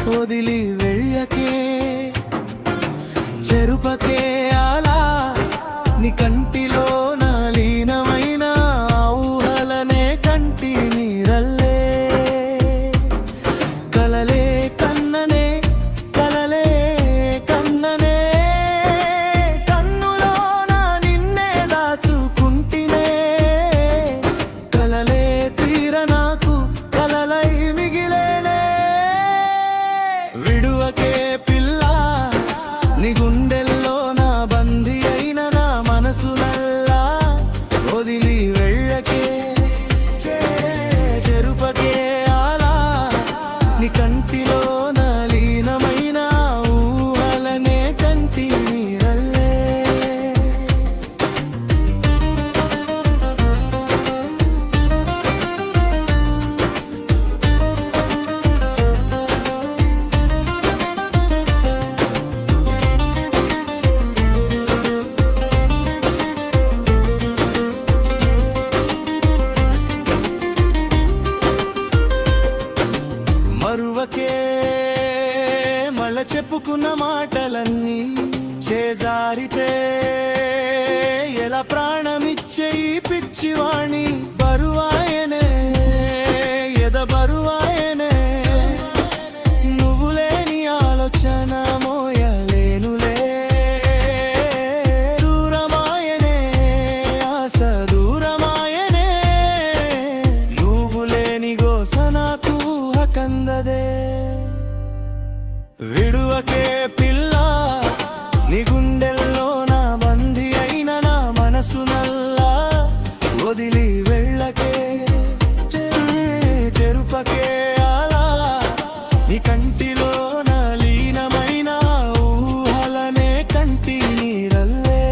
వదిలి వెళ్ళకే చెరుపకే అలా నీ కంటిలో నా లీనమైన ఊహలనే కంటి నీరల్లే కలలే కన్ననే కలలే కన్ననే కన్నులో నా నిన్నే దాచుకుంటినే కలలే తీర నాకు కలలై మిగిలేలే విడువకే పిల్ల నీ గుండెల్లో నా బందీ అయిన నా మనసునల్లా వదిలి వెళ్ళకే చెరుపకే అలా నీ కంటిలో నా లీనమైన ఊహలనే కంటి నీరల్లే మరువకే మళ్ళ చెప్పుకున్న మాటలన్నీ చేజారితే ఎలా ప్రాణమిచ్చే ఈ పిచ్చివాణి బరువాయనే ఎద బరువాయనే నువ్వు లేని ఆలోచన మోయలేనులే దూరమాయనే ఆశ దూరమాయనే నువ్వు లేని గోస నాకు కందదే విడువకే పిల్ల నీ గుండెల్లో నా బందీ అయిన నా మనసునల్లా వదిలి వెళ్ళకే చెరుపకే అలా నీ కంటిలో నా లీనమైన ఊహలనే కంటి నీరల్లే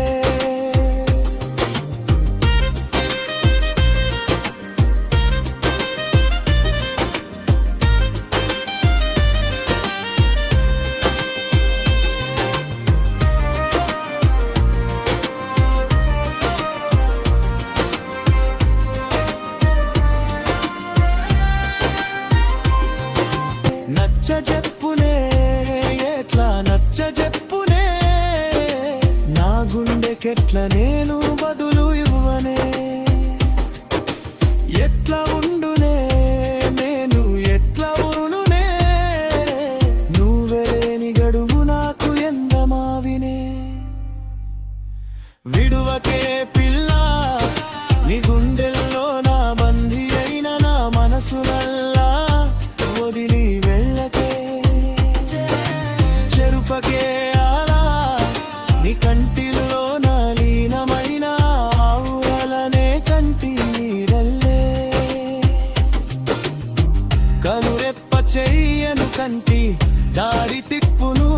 నచ్చజెప్పునే ఎట్లా నచ్చజెప్పునే నా గుండెకెట్ల నేను బదులు ఇవ్వనే ఎట్లా ఉండునే నేను ఎట్లా ఉరునునే నువ్వెలేని గడువు నాకు ఎందమావినే విడువకే పిల్ల నీ గుండెల్లో నా బందీ అయిన నా మనసునల్లా వదిలి వెళ్ళకే చెరుపకే అలా నీ కంటిలో నా లీనమైన ఊహలనే కంటి నీరల్లే కనురెప్ప చెయ్యను కంటి దారి తిప్పును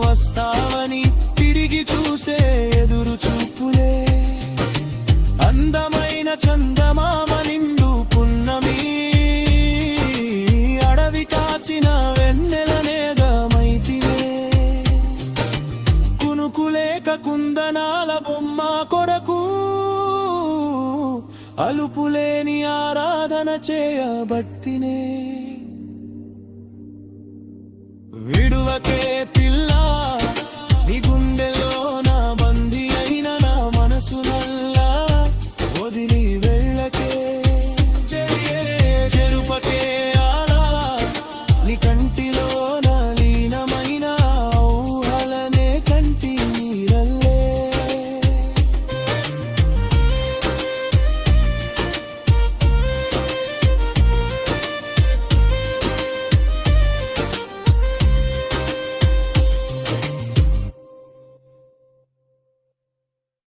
వస్తావని తిరిగి చూసే ఎదురు చూపులే అందమైన చందమామ నిండు పున్నమి అడవి కాచిన వెన్నెలనేగమైతివే కునుకులేక కుందనాల బొమ్మ కొరకు అలుపులేని ఆరాధన చేయబట్టినే విడువకే పిల్ల